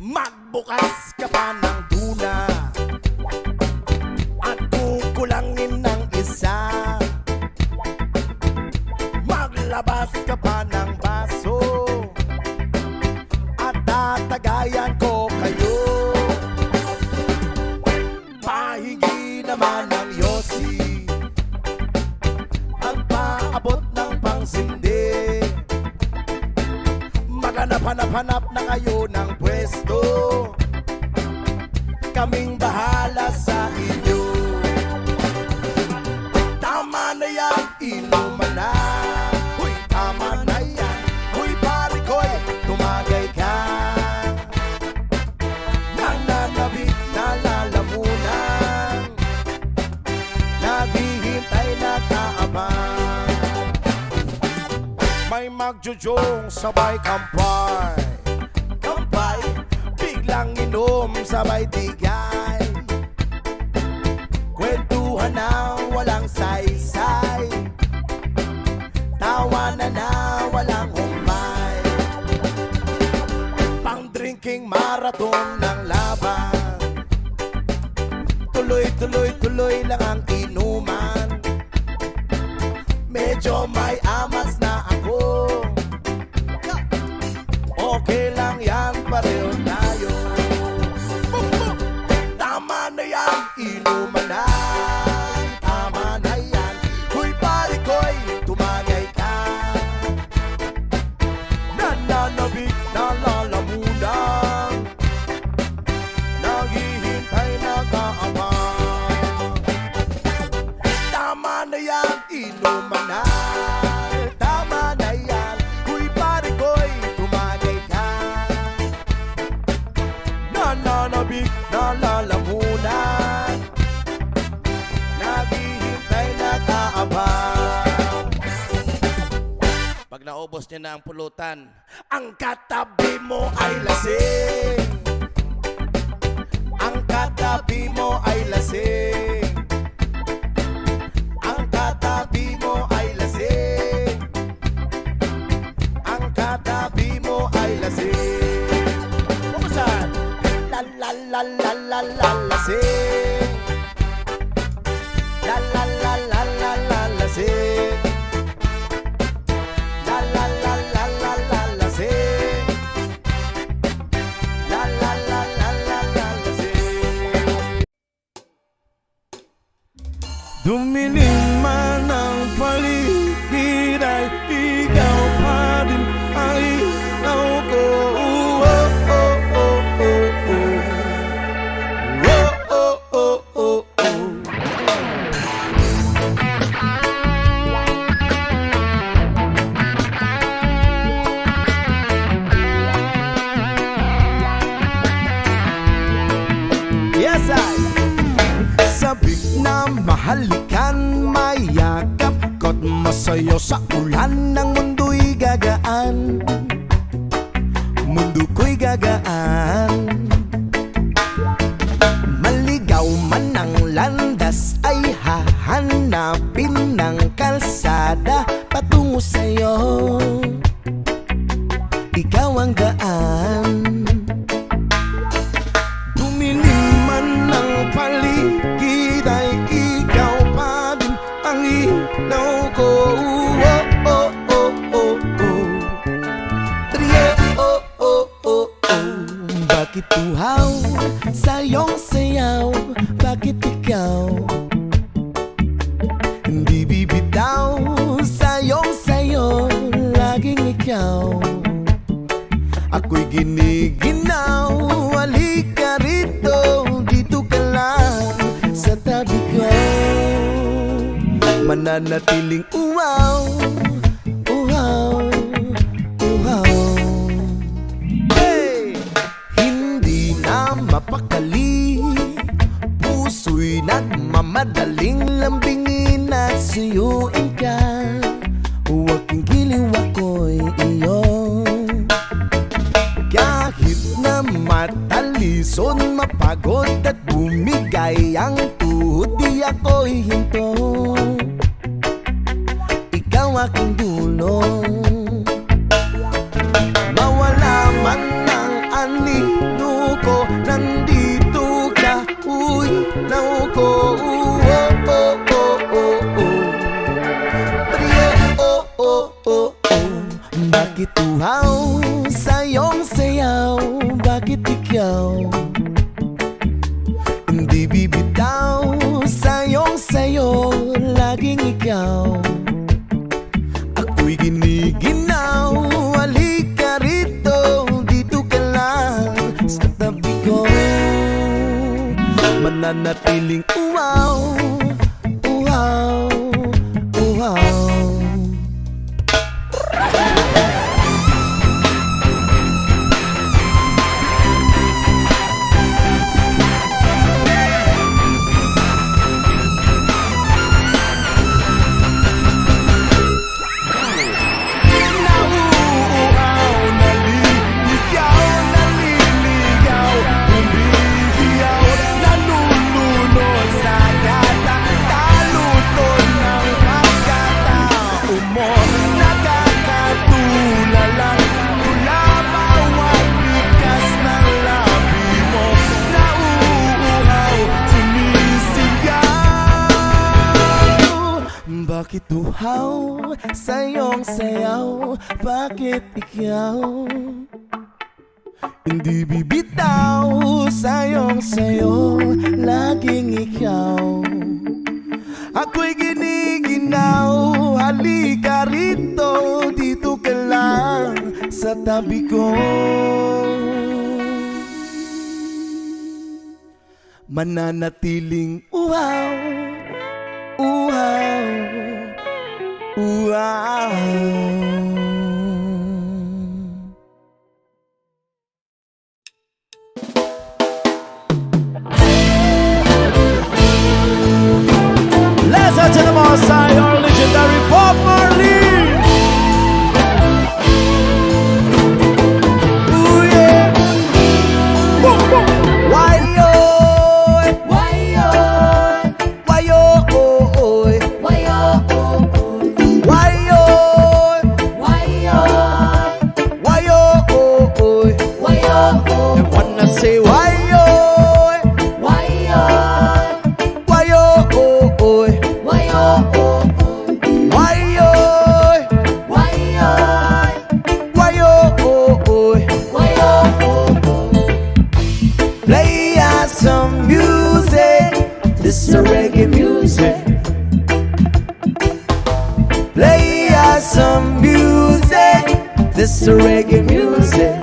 Magbukas ka pa ng tuna at kukulangin ng isa. Maglabas ka pa ng baso at tatagayan ko kayo. Pahingi naman ng yosi at paabot ng pangsindi. Maghanap-hanap na kayo ng pwesto, kaming bahala sa inyo. Tama na yan, inuman na. Huy, tama na yan. Huy, pare ko'y tumagay ka. Nananabik na lalamunan, naghihintay na kaabang. May magjujong sabay kampay, kampay, biglang inom sabay tigay. Kwentuhan na walang saysay, tawanan na walang humpay. Pang-drinking marathon ng laban, tuloy-tuloy-tuloy lang ang inuman. Medyo may amas na ako, okay lang yan, pareho tayo. Tama na yan, inuman na. Tama na yan, huy pare ko'y tumagay ka. Nananabik na lalamunan, naghihintay na kaabang. Tama na yan, inuman na. Tama na yan, huy pare ko'y tumagay ka. Nananabik na lalamunan, naghihintay na kaabang. Pag naubos niya na ang pulutan, ang katabi mo ay lasing. Ang katabi mo ay lasing. Ang katabi mo ay lasing. Ang katabi mo ay lasing. Kumusta? La la la la la la lasing. La la la la la la lasing. La la la la la la lasing. La la la la la la lasing. Dumilim man ang paligid ay ikaw pa din ang ilaw ko. Oh, oh, oh, oh, oh. Oh, oh, oh, oh, oh. Yes, I sabik na mahalikan, mayakap ko't masayo sa ulan ng mundo'y gagaan. Mundo ko'y gagaan. Maligaw man ang landas ay hahanapin ng kalsada patungo sa'yo. Ikaw ang daan. Dumilim man ang paligid ay ikaw pa din ang ilaw ko. Oh, oh, oh, oh, oh. Trio, oh, oh, oh, oh. Bakit uhaw sa iyong sayaw? Bakit ikaw hindi bibitaw sa iyong sayo? Laging ikaw ako'y giniginaw. Halika rito, dito ka lang sa tabi ko. Mananatiling uhaw, uhaw, uhaw. Hey! Hindi na mapakali, puso'y nagmamadaling lambingin at suyuin ka. Huwag kang giliw, ako'y iyo. Kahit na matalison, mapagod at bumigay ang tuhod, di ako'y hinto. Ikaw aking dulo. Mawala man ang anino ikaw. Hindi bibitaw sayo, laging ikaw. Ako'y giniginaw, halika rito, dito ka lang sa tabi ko. Mananatiling uwaw, uwaw, uwaw. Bakit uhaw sa iyong sayaw? Bakit ikaw hindi bibitaw sa iyong sayo? Laging ikaw. Ako'y giniginaw, halika rito, dito ka lang sa tabi ko. Mananatiling uhaw, uhaw, uhaw. Listen to the most high, our legendary Bob Marley. Ooh yeah. Boom, boom. Why yo? Why yo? Why yo? Why yo? Why yo? Why yo? Why yo? Why yo? I wanna say why yo? Why yo? Why yo? Why yo? Why yo? Why yo? Why yo? Why yo? Play us some music. This is reggae music. Play us some music. This is reggae music.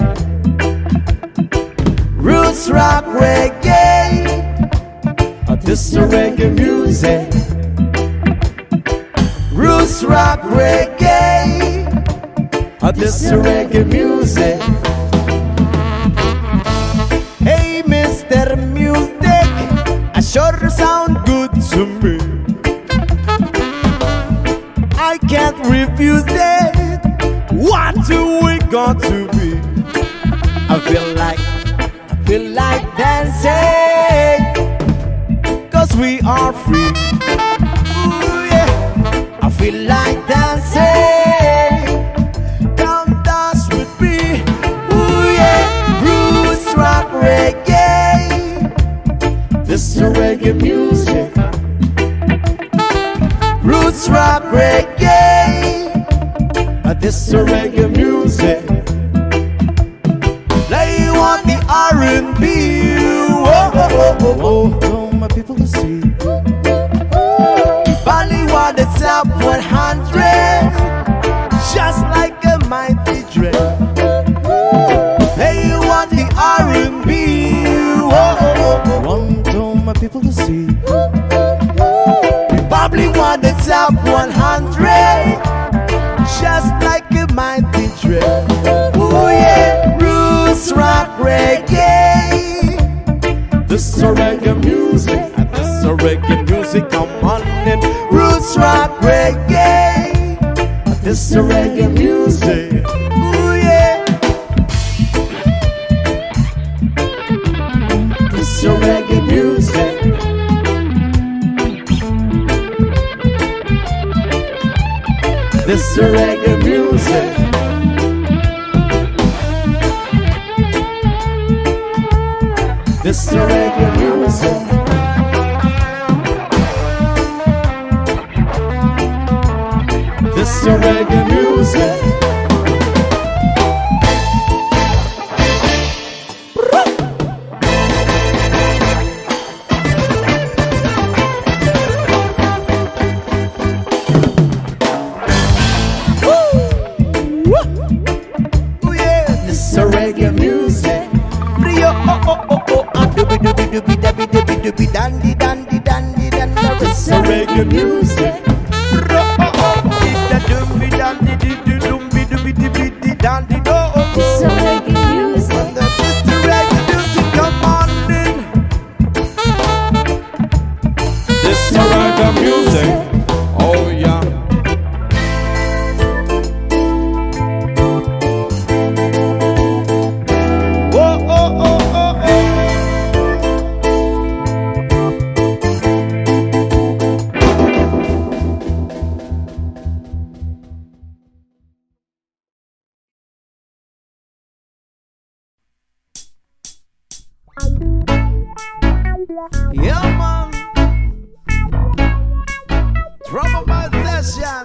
Roots rock reggae. This is reggae music. Roots rock reggae. This is reggae music. Hey, Mr. Music, I sure sound good to me. I can't refuse it. What do we got to be? I feel like dancing, 'cause we are free. Ooh, yeah. I feel like dancing. Come dance with me. Ooh, yeah. Roots rock reggae. This is reggae music. Roots rock reggae. This is reggae music. Play on the R&B. Oh, oh, oh, oh, oh. Oh, my people to see. Bollywood, the top 100. Just like a mighty dread. Play on the R&B. Oh, oh, oh, oh. Want all my people to see. Bollywood, the top 100. Just like a mighty dread. Oh yeah, roots rock reggae. This is reggae music. This is reggae music. Come on in. Roots rock reggae. This is reggae music. Oh yeah. This is reggae music. This is reggae music. This is reggae music. This is reggae music. Yeah, man. Trouble by session.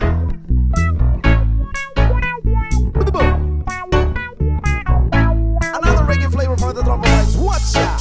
Another reggae flavor for the trouble vibes. Watch ya.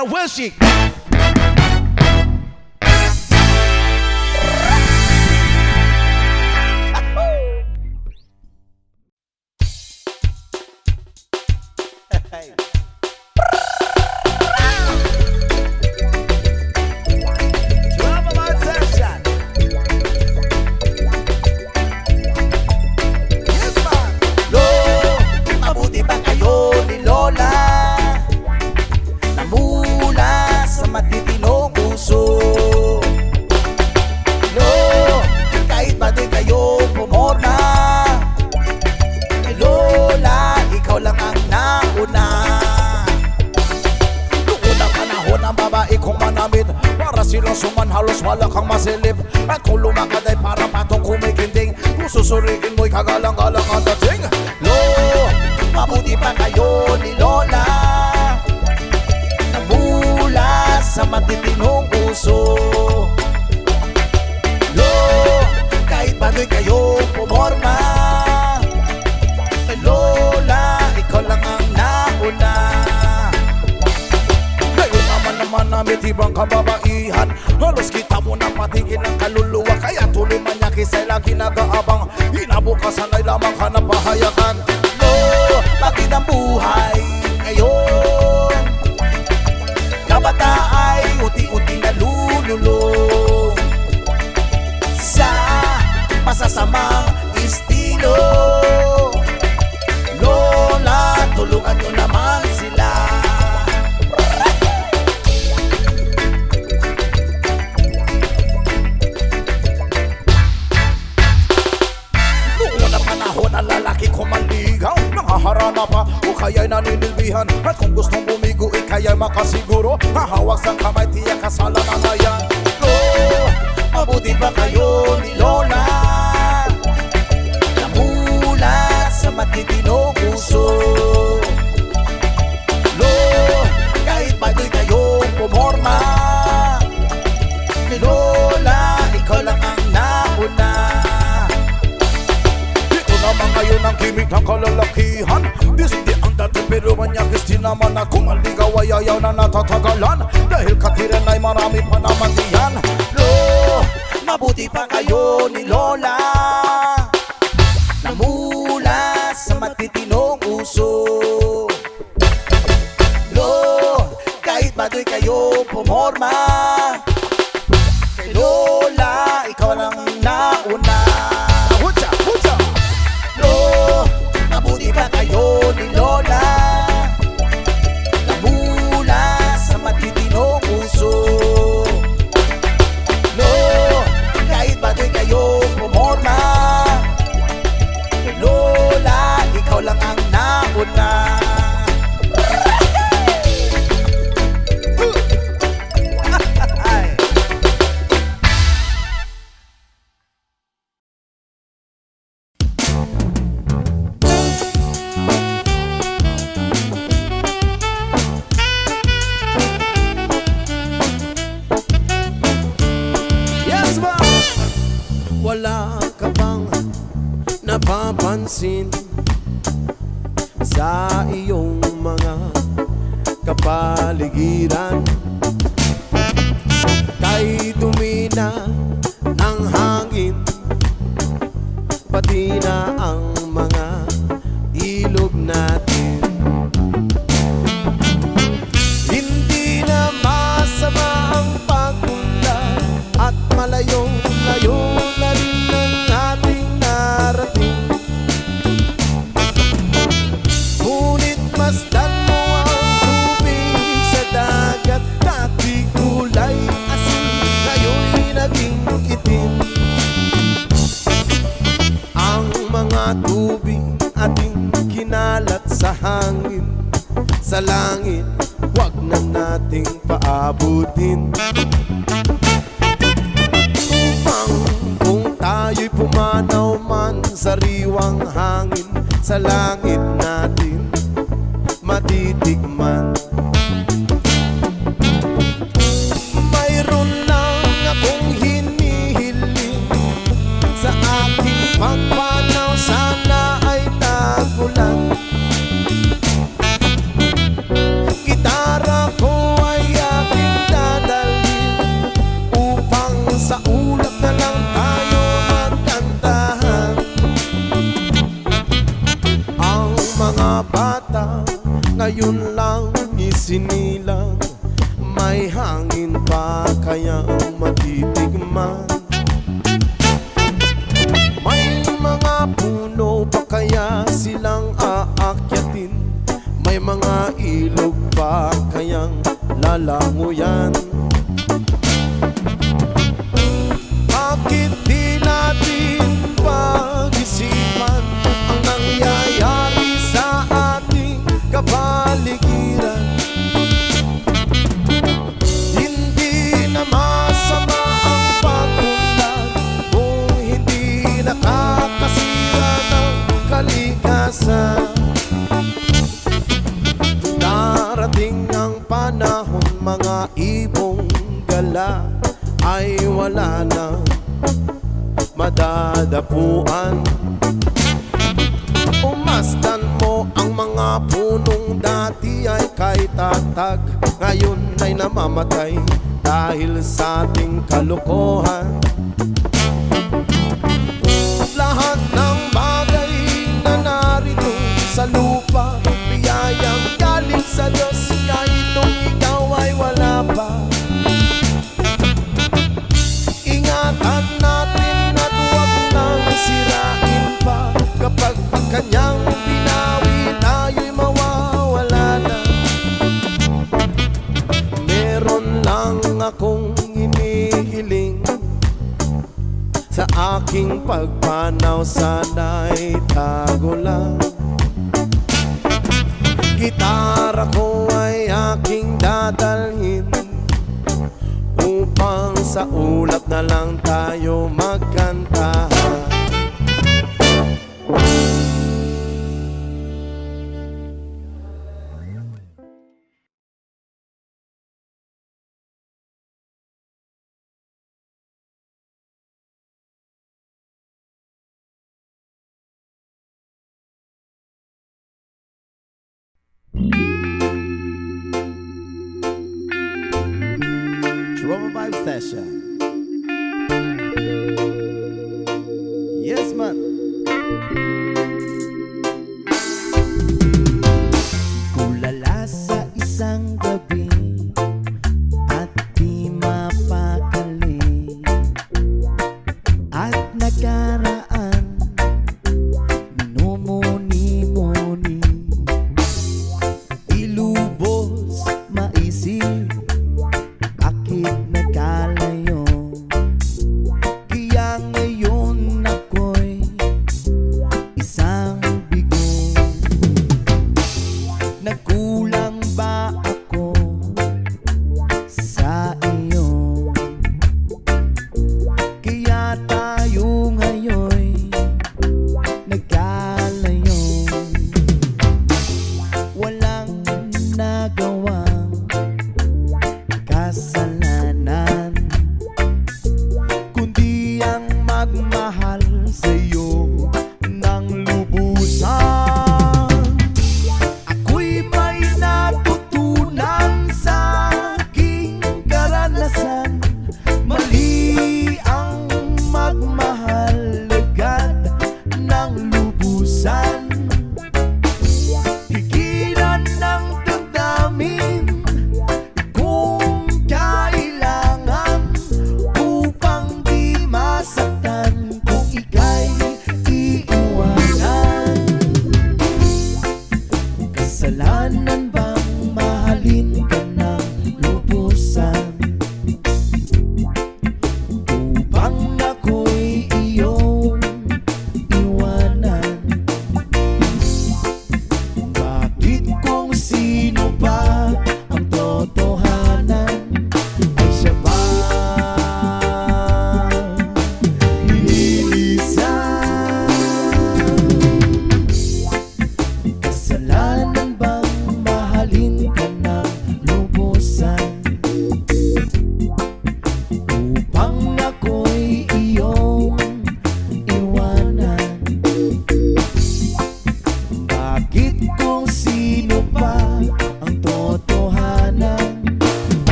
Worship. Hey. Trouble by session. Yes, man. Lo, mabuti ba kayo ni Lola? Namula sa matitinong puso. Lo, kahit ba di kayo pumorna, Lola, ikaw lang ang nauna. Noon ang panahon ang babae kong manamit, para silang suman halos wala kang masilip. At kung lumakad ay para patong kumikinding, kung susuriin mo'y kagalang-galang ang dating. Lo, mabuti pa kayo ni Lola, namula sa matitinong puso. ibang kababaihan. Halos kita mo na patigil ng kaluluwa, kaya tuloy manyaki sa'y lagi nag-aabang. Inabukasan ay lamang ka na pahayagan. No, bakit ang buhay ngayon? Kabata ay uti-uti nalululong sa masasamang estilo. Lola, tulungan nyo naman sila. Noon ang panahon ang lalaki ko manligaw, nangaharana pa o kaya'y naninilbihan. At kung gustong bumigo, kaya'y makasiguro, hahawak sa kamay, tiyak kasalanan na yan. Oh, mabuti ba kayo ni Lola? Namula sa matitinong puso. Lo, kahit bagoy kayong pumorma, ni Lola, ikaw lang ang nauna. Ito naman ngayon ang kimik ng kalalakihan. Disiti ang dati pero manyakis din naman na kung aligaw ay ayaw na natatagalan. Dahil katiran ay marami pa naman diyan. Lo, mabuti pa kayo ni Lola, namula sa matitinong uso. Lo, kahit baduy kayo pumorma, kay Lola, ikaw lang nauna. Hucha, hucha. Lo, mabuti pa kayo ni Lola, namula sa matitinong uso. Lo, kahit baduy kayo pumorma, kay Lola, ikaw lang ang nauna. Wala ka bang napapansin sa iyong mga kapaligiran? Kay dumi na ng hangin, pati na ang mga ilog natin. Hindi na masama ang pagpunta at malayong-layo na rin ang ating narating. Ngunit masdan mo ang tubig sa dagat, dati kulay asin, ngayon'y naging itim. Ang mga tubig ating kinalat sa hangin, sa langit, wag na nating paabutin. Kung tayo'y pumanaw man sa riwang hangin, sa langit natin matitikman. Mayroon lang akong hinihiling sa aking pagpanaw, sana ay tagulan. Gitara ko ay aking dadalhin upang sa ulap na lang tayo magkantahan. Ang mga bata ngayon lang isinilang, may hangin pa kaya matitigman. May mga puno pa kaya silang aakyatin, may mga ilog pa kayang lalanguyan. Bakit di natin pag-isipan ang nangyayari sa ating kapaligiran? Hindi na masama ang pagpunlan kung hindi nakakasira ng kalikasan. Darating ang panahon, mga ibong gala ay wala na madadapuan. Umasdan mo ang mga punong dati ay kay tatag, ngayon ay namamatay dahil sa ating kalokohan. Lahat ng bagay na narito sa lupa, biyayang galing sa Diyos, kahit nung ikaw ay wala pa. Ingatan natin at huwag nang sirain pa, kapag ang kanyang binawi tayo'y mawawala na. Meron lang akong inihiling, sa aking pagpanaw sana'y tago lang. Gitara ko ay aking dadalhin, upang sa ulap na lang tayo magkantahan. Trauma Vibe Session. Yes, man. Kulala sa isang gabi at di mapakali, at nakaraan minumuni-muni, ilubos maisip, bakit nagkalayo?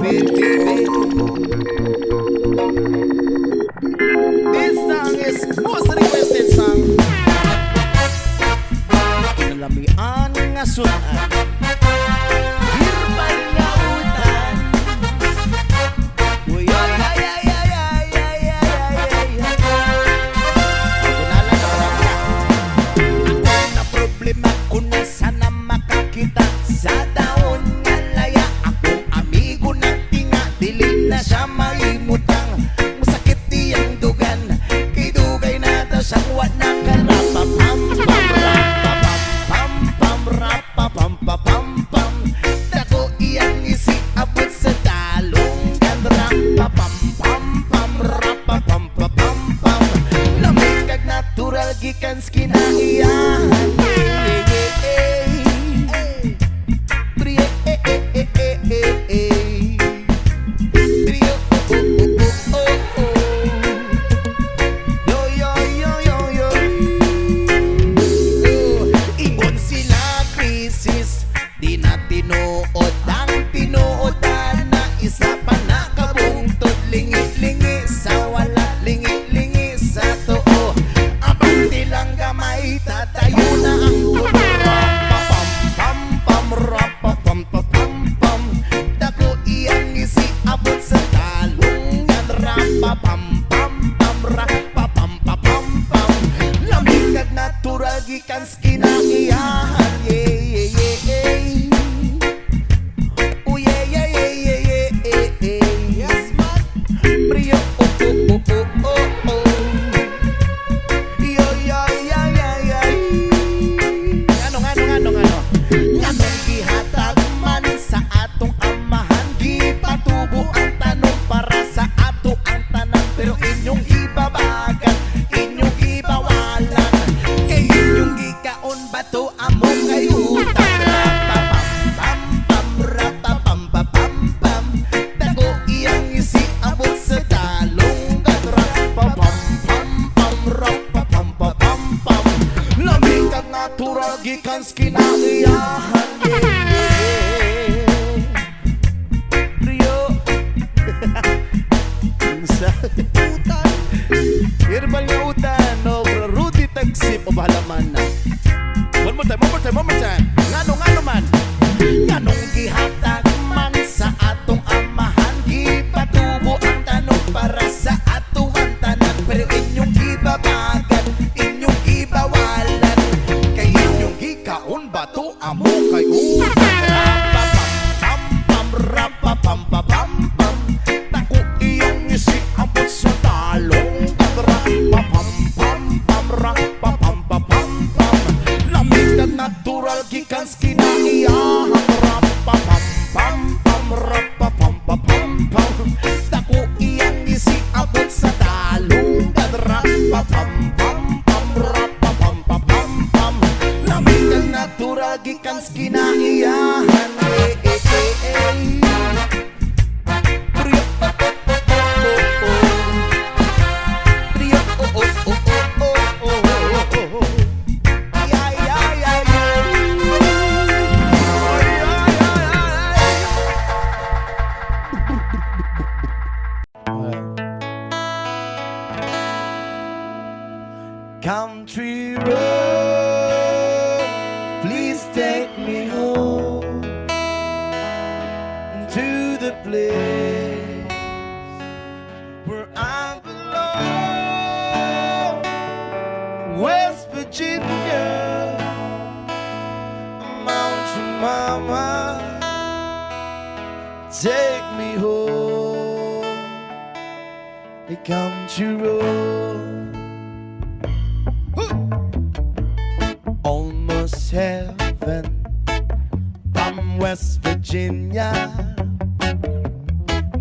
baby. This song is most requested song. Nalamian nga sunan, hirbal nga utan. Uy, ay, ay, ay, ay, ay, ay, ay, ay, ay. Kunalan na lang. Ako na problema ko na sana makakita sa daon nga laya. Akong amigo ng tinga, dili na siya maimutang. Masakit diyang dugan, kay dugay na daw siyang wala karapapam. Dako iyang isi abot sa talong gandra. Lamig kag natural gikan skinahiyahan. Ingon sila krisis, di na tinuod ang tinuodan na isa pa na kabungtod. Lingi-lingi sa wala, lingi-lingi sa too. Abante lang gamay, tatayo na ang tulura. Pam-pam-pam-pam-pam-pam. Dako iyang isi abot sa talong yan. Pam-pam-pam-pam-pam-pam. Lamig kag natural gikan skinahiyahan. Oh yeah, yeah, yeah, yeah, yeah, yeah, yeah. Yes, man. Brio, oh, oh, oh, oh, oh, oh. Yo, yo, yo, yo, yo. Ano? Nganong gihatag man sa atong amahan, gipatubo ang tanong para sa ato ang tanan. Pero inyong ibabagan, inyong ibawalan, kay inyong gikaon bato among kayutan. Dako iyang isi abot sa talong gadra. Lamig kag natural gikan skinahiyahan. Rio utan, herbal nga utan. No, Rudy tagsip o bahalaman na. One more time. Ngano man. Nganong gihatag man sa atong amahan, gipatubo ang tanong para sa atuang tanan. Pero inyong ibabagan, inyong ibawalan, kay inyong gikaon bato amo kay pam. Dako iyang isi abot sa talong gadra. Lamig kag natural gikan skinahiyahan. Dako iyang isi abot sa talong gadra. Lamig kag natural gikan skinahiyahan. Country road, please take me home to the place where I belong, West Virginia, Mountain Mama, take me home, a country road. Almost heaven from West Virginia.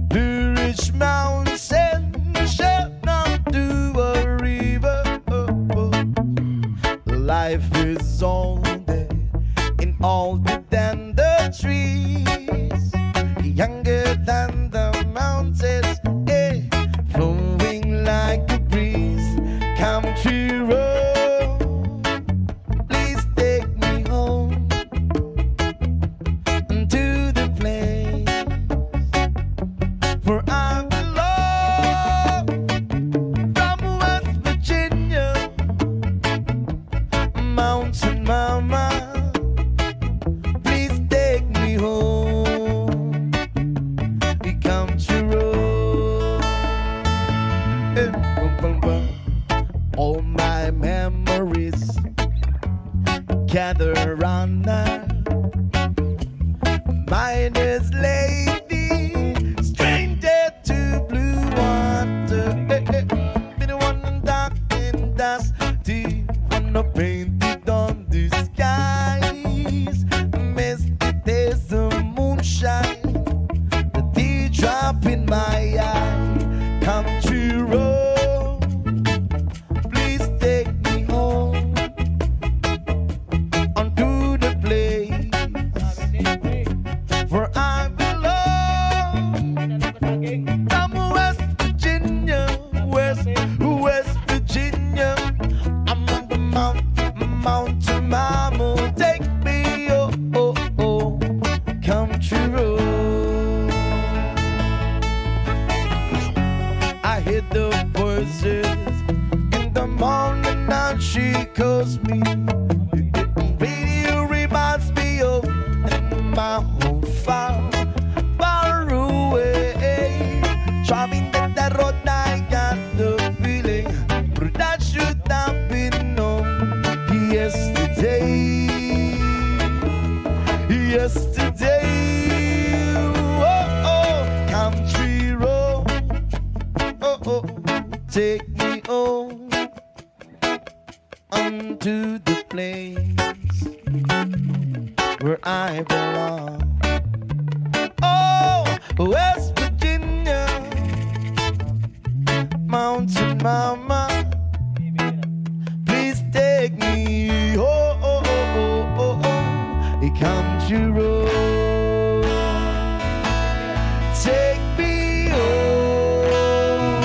Blue Ridge Mountain shut down to a river. Life is older in older than the trees, younger than the mountains, flowing like a breeze. Country road, please take me home to the place first lady, stranger to blue water. Be the one dark and dusty, wanna paint it on the skies. Misty days of moonshine, the teardrop in my eye. Country road, please take me home onto the place where I belong. I'm West Virginia, West Virginia. I'm on the mountain mama, take me country road. I hear the voices in the morning and she calls me. Radio reminds me of my home far away. Driving down that road, I got the feeling that should have been known yesterday. Country road, take me home unto the place where I belong. Oh, West Virginia, mountain mama, please take me country road. Take me home,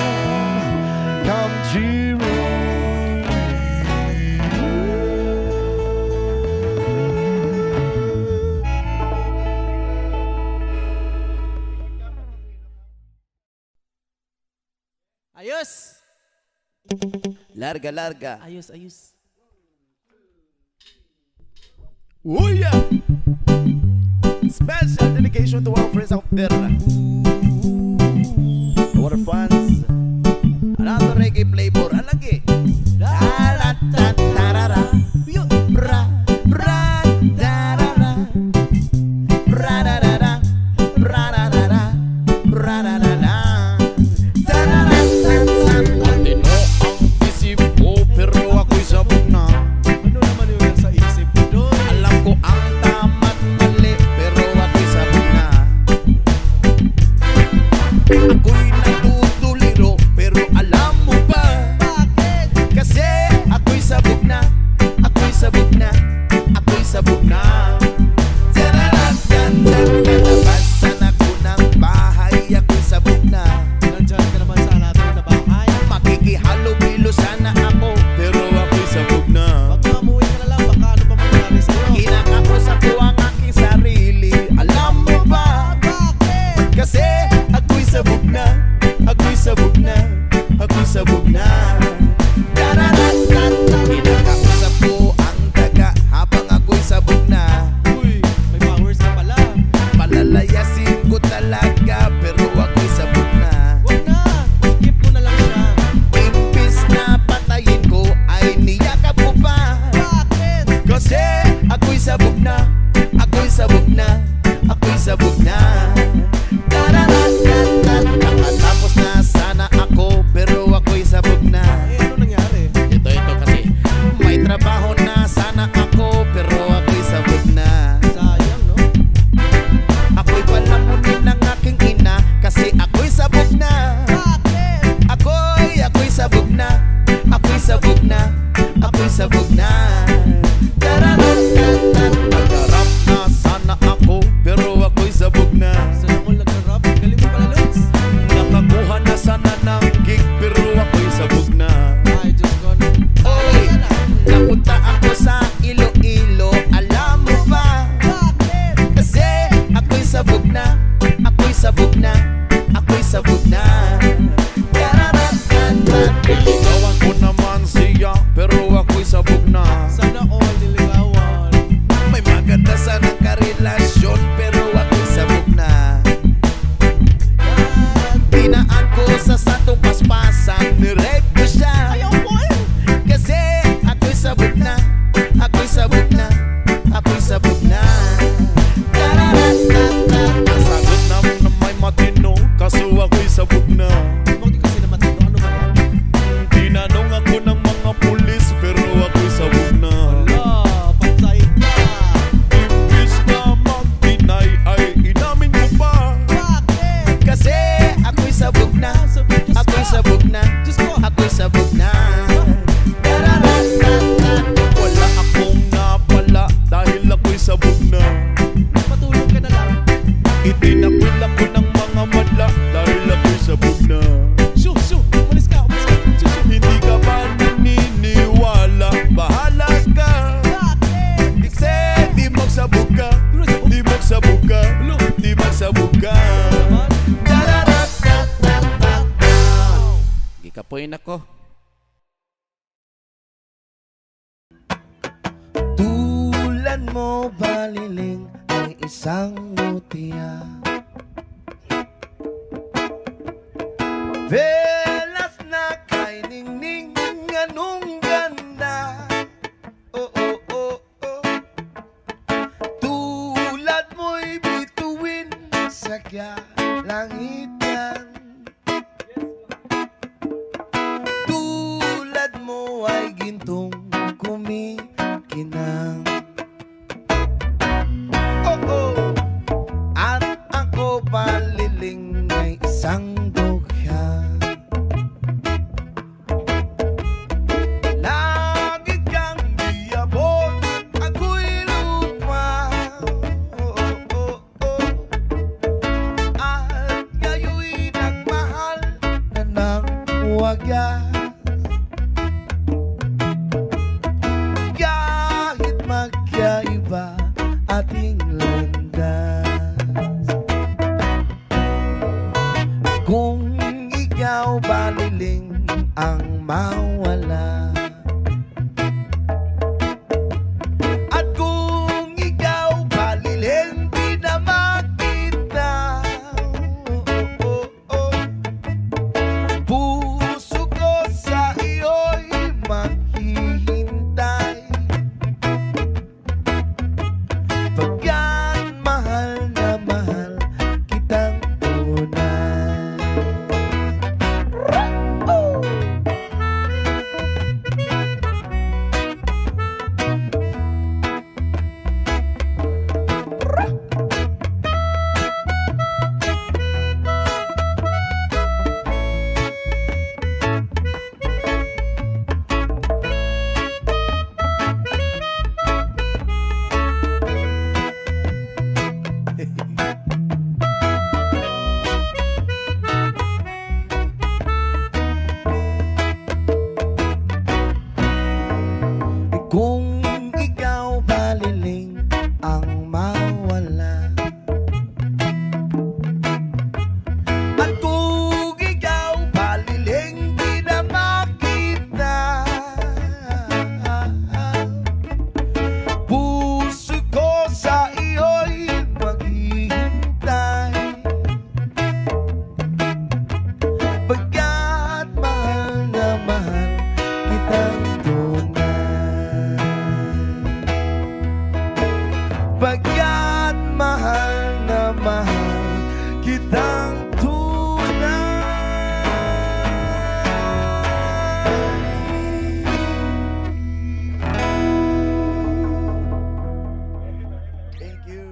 country road. Ayos! Larga, larga. Ayos, ayos. Oh yeah! Special dedication to our friends out there. Our fans. Another reggae flavor. Alagi. Da-da-da-da-da-da. Bra, bra, da-da-da. Bra-da-da-da. Bra-da-da-da. Bra-da-da-da. Matino ang isip ko pero ako'y sabog na. Ano naman yung sa isip mo doon? Alam ko ang tama't mali pero ako'y sabog na. Ako'y natutuliro pero alam mo ba? Bakit? Kasi ako'y sabog na. Ako'y sabog na. Ako'y sabog na. Nalabasan ako ng bahay. Ako'y sabog na. Nandyan ka naman sa natin na bahay. Makikihalo-bilo sana ako pero ako'y sabog na. Pag mamuwi ka na lang, baka ano pa mangyari sa'yo? Kinakausap ko ang aking sarili. Alam mo ba? Bakit? Kasi ako'y sabog na. Ako'y sabog na. Ako'y sabog na. Kinakausap ko ang daga habang ako'y sabog na. Uy, may powers na pala. Palalayasin ko talaga pero ako'y sabog na. Huwag na, keep mo na lang siya. Imbis na patayin ko ay niyakap mo pa. Bakit? Kasi ako'y sabog na. Ako'y sabog na. Ako'y sabog na. Nakatapos na sana ako pero ako'y sabog na. Eh, ano nangyari? Ito kasi may trabaho na sana ako pero ako'y sabog na. Sayang, no? Ako'y palamunin ng aking ina kasi ako'y sabog na. Bakit? Ako'y sabog na. Ako'y sabog na. Ako'y sabog na. Pagharap na sana ako pero ako'y sabog na. Itinakwil ako ng mga madla dahil ako'y sabog na. Shoo, shoo, umalis ka, umalis ka. Shoo, shoo. Hindi ka ba naniniwala? Bahala ka. Bakit? Kasi di magsabog ka. Di magsabog? Di magsabog ka. Hello? Di magsabog ka. Naman. Gikapoy na ko. Tulad mo baliling ay isang mutya. Velas na kay ningning anong ganda. Oh, oh, oh, oh. Tulad mo'y bituin sa kalangitan. Tulad mo ay gintong kumikinang. Oh, oh. At ako baliling ay isang dugha. Lagi kang biyabot, ako'y lupa. Oh, oh, oh, oh. At ngayo'y nagmahal na ng wagas. Kahit magkaiba ating landas, kung ikaw baliling ang mawala, at kung ikaw baliling di na makita, oh, oh, oh. Puso ko sa iyo'y maghihintay. Pagkat mahal na mahal kitang tunay. Kung ikaw baliling ang mawala, at kung ikaw baliling di na makita, puso ko sa iyo'y maghihintay. Pagkat mahal na mahal kitang tunay. Pagkat mahal na mahal kitang tunay. Thank you.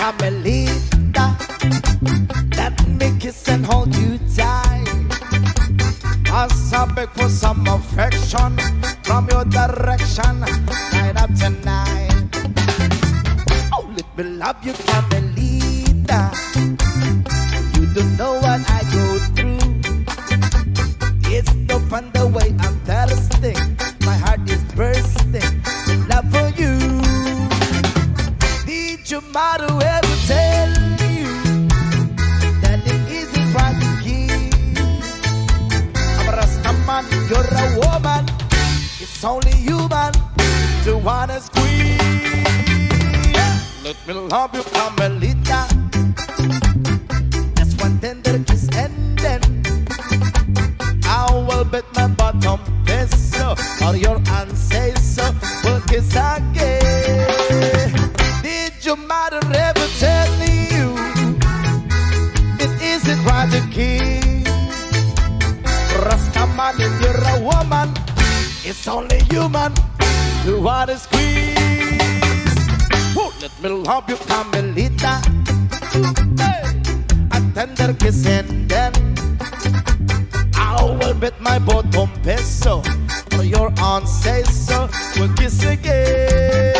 Carmelita, let me kiss and hold you tight. As I beg for some affection from your direction, night after night. Oh, let me love you, Carmelita. You don't know what I go through. It's no fun the way I'm thirsty. My heart is bursting with love for you. Did your mother ever tell you that it isn't right to give? I'm a Rastaman, you're a woman. It's only human to wanna squeeze. Let me love you, Carmelita. Just one tender kiss and then I will bet my bottom peso or your ancestor will kiss again. Did your mother ever tell you it isn't right to kiss? Rastaman, if you're a woman, it's only human to want to squeeze. Woo, let me love you, Carmelita. Hey, a tender kiss and then I will bet my bottom peso for your ancestor will kiss again.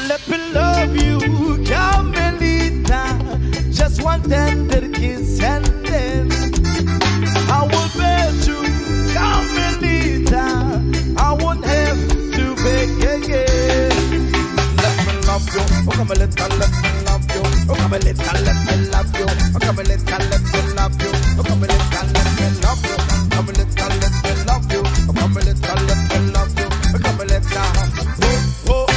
Let me love you, Carmelita. Just one tender kiss and then I will bet you, Carmelita, I won't have to beg again. Let me love you, oh Carmelita, let me love you, oh Carmelita, let me love you, oh Carmelita, let me love you, oh Carmelita, let me love you, Carmelita, let me love you, oh Carmelita, let me love you, oh Carmelita. Oh, oh.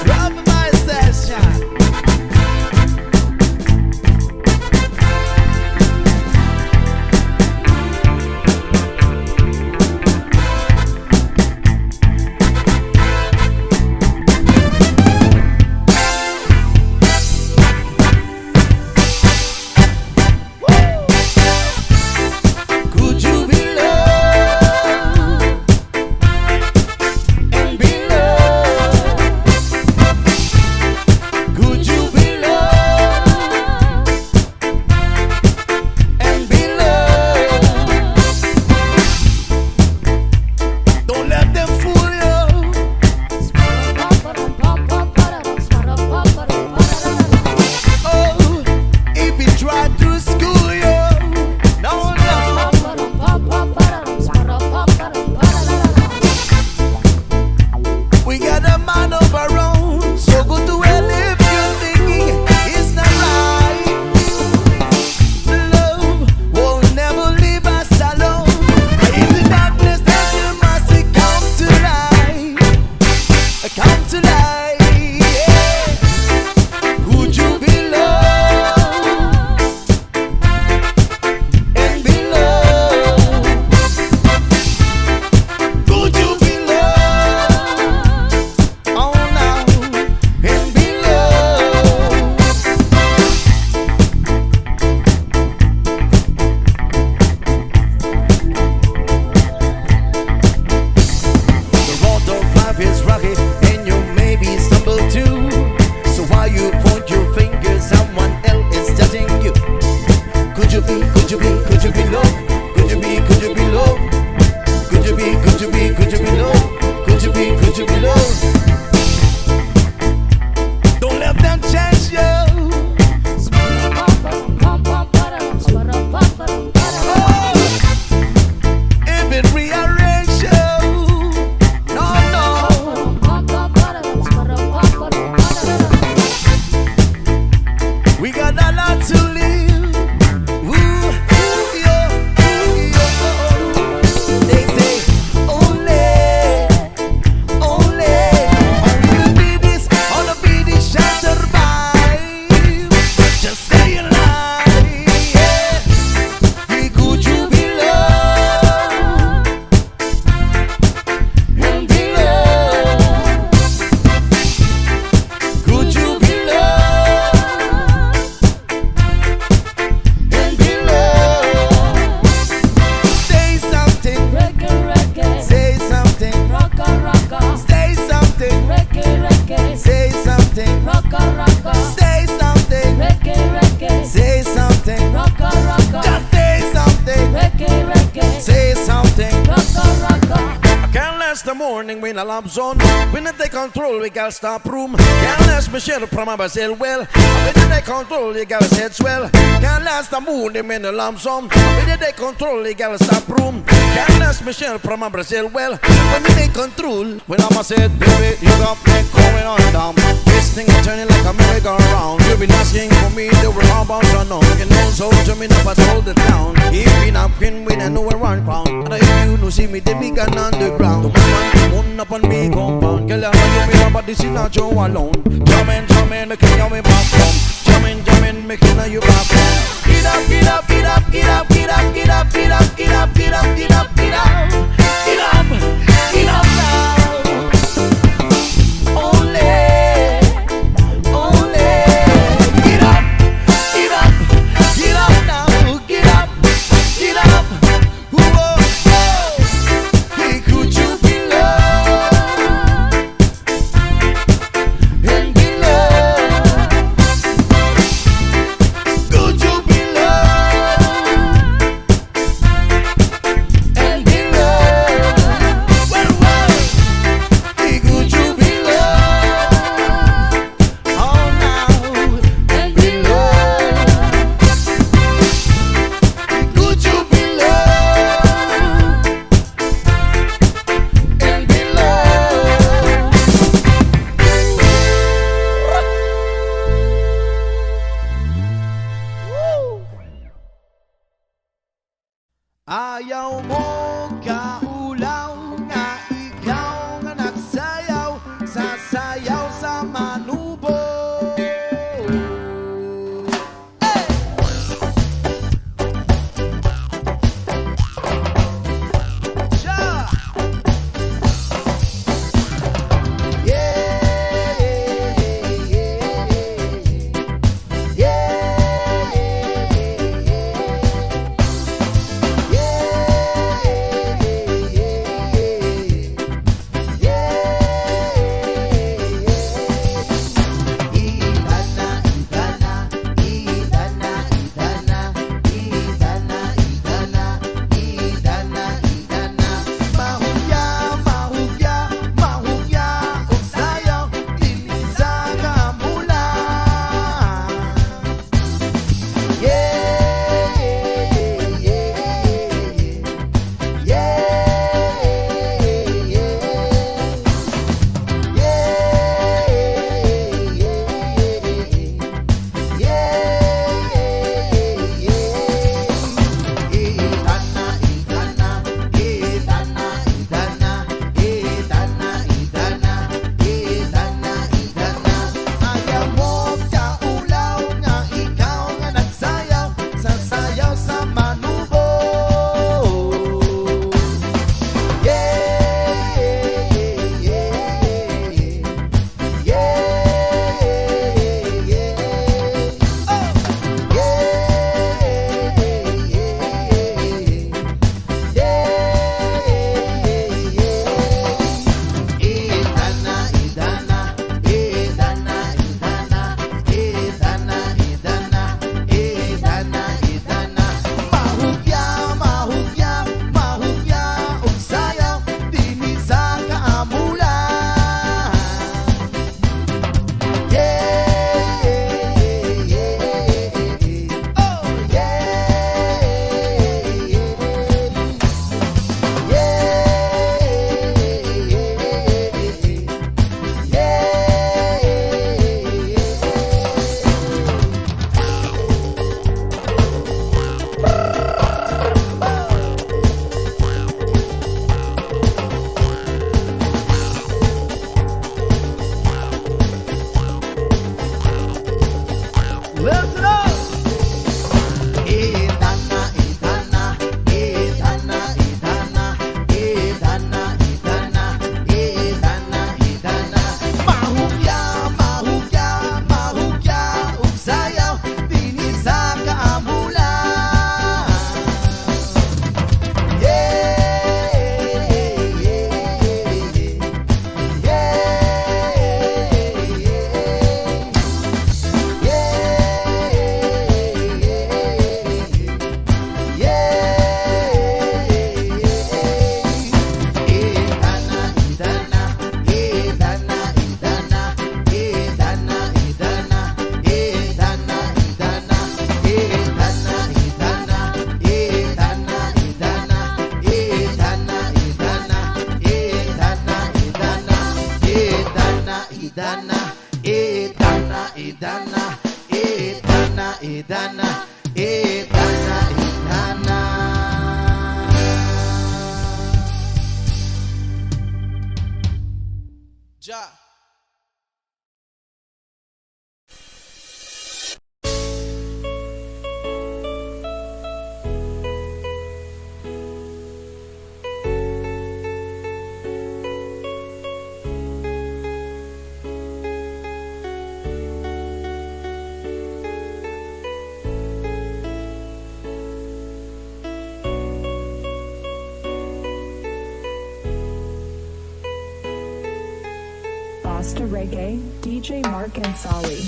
Drop my session. Could you be Could you be loved? Don't let them change you. morning when I love zone. When I take control, we got stop room. Can't last Michelle from my Brazil well. When I take control, you gotta set swell. Can't last the morning when I love zone. When I take control, you gotta stop room. Can't last Michelle from my Brazil well. When we take control, when I'm a said, baby, you got me going on down. This thing is turning like a merry-go-round. You've been asking for me, they were all about to know. You know, so jumping up, I told the town. If we not pin, we don't know where I'm from. And if you don't see me, then we got underground. The woman up on me compound. Girl, I know you me, but this is not you alone. Jumpin', making you me back home. Jumpin', making you back home. Get up, get up, get up, get up, get up, get up, get up, get up, get up, get up, get up, get up, get up now. Ayaw mo kaulaw nga ikaw nga nagsayaw, sasayaw sa manubo. Hey! Yeah! Rasta Reggae, DJ Mark and Solly.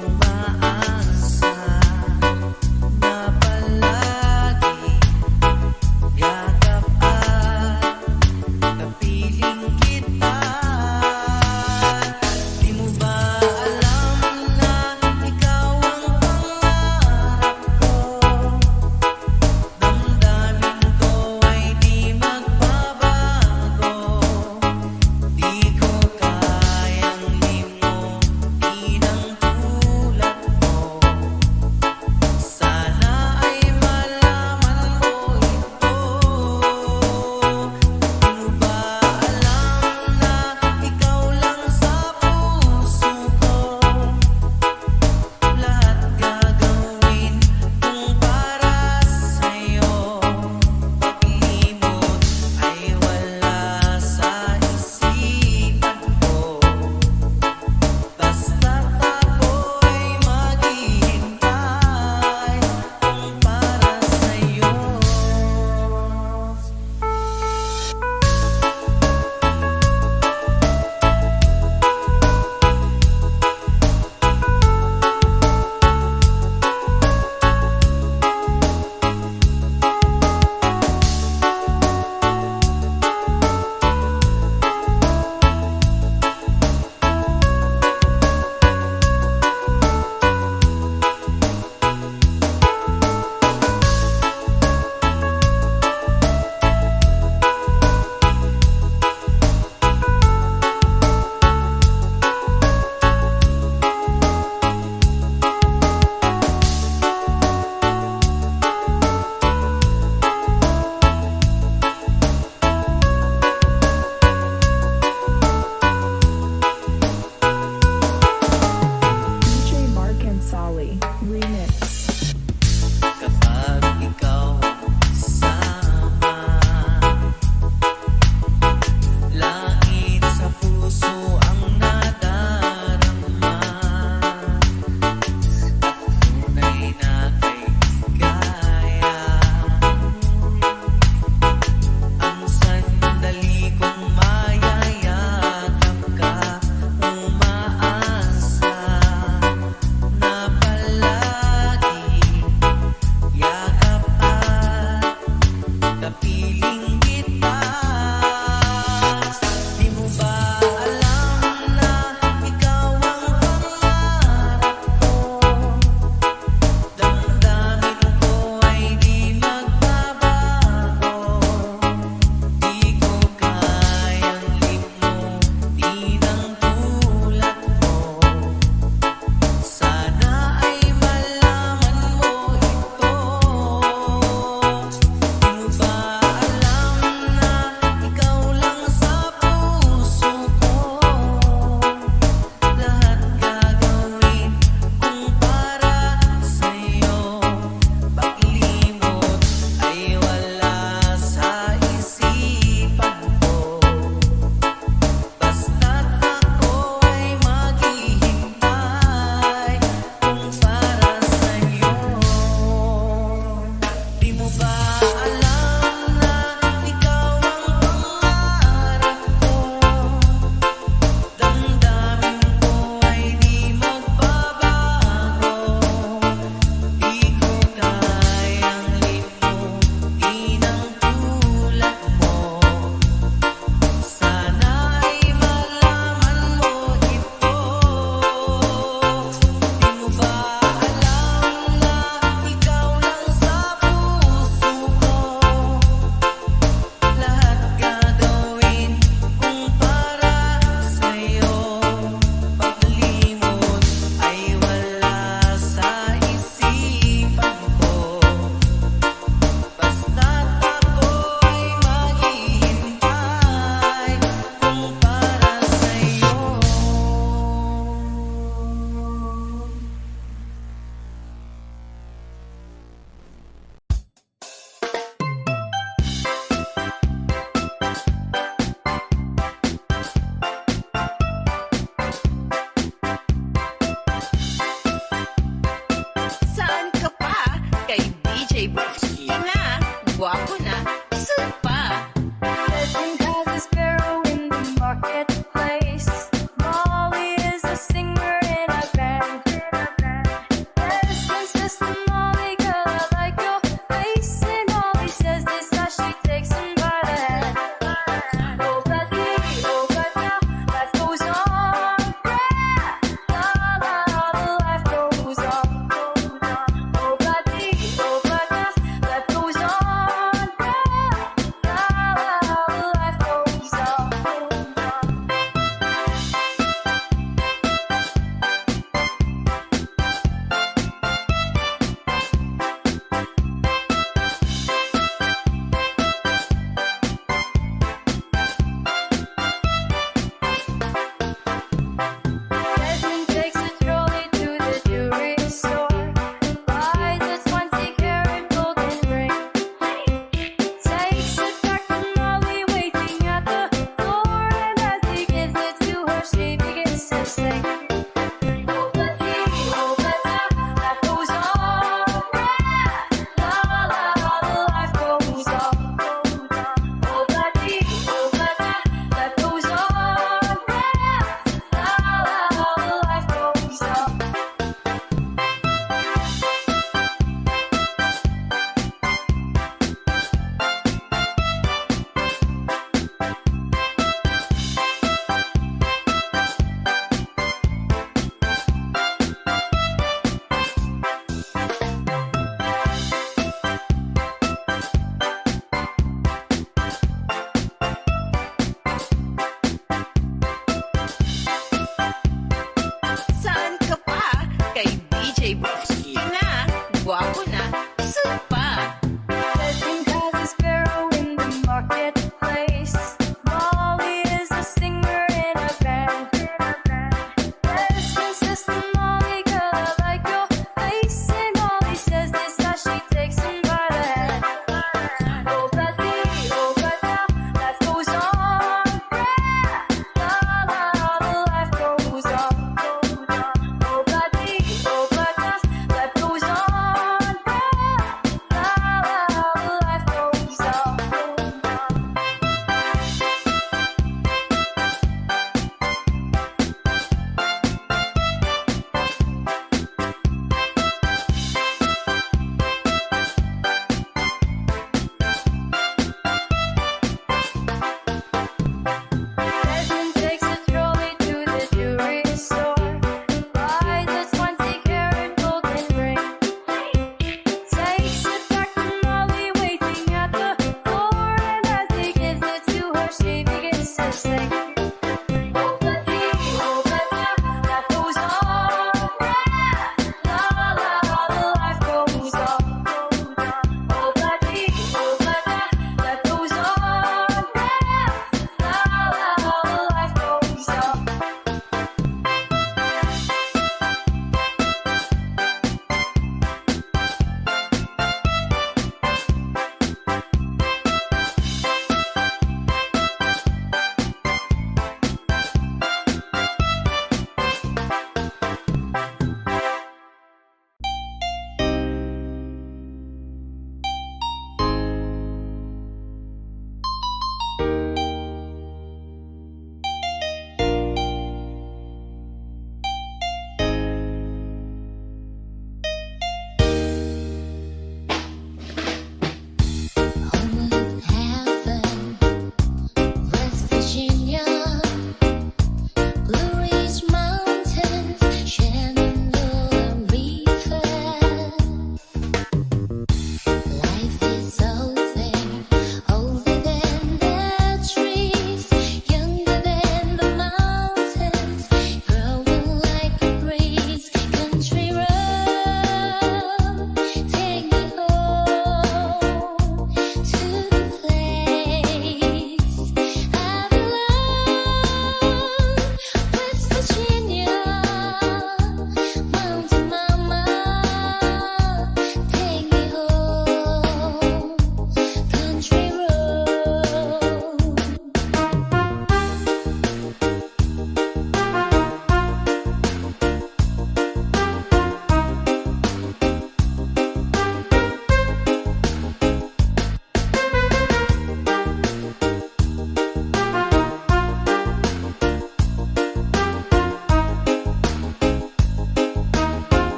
Umaasa na palagi Market Place.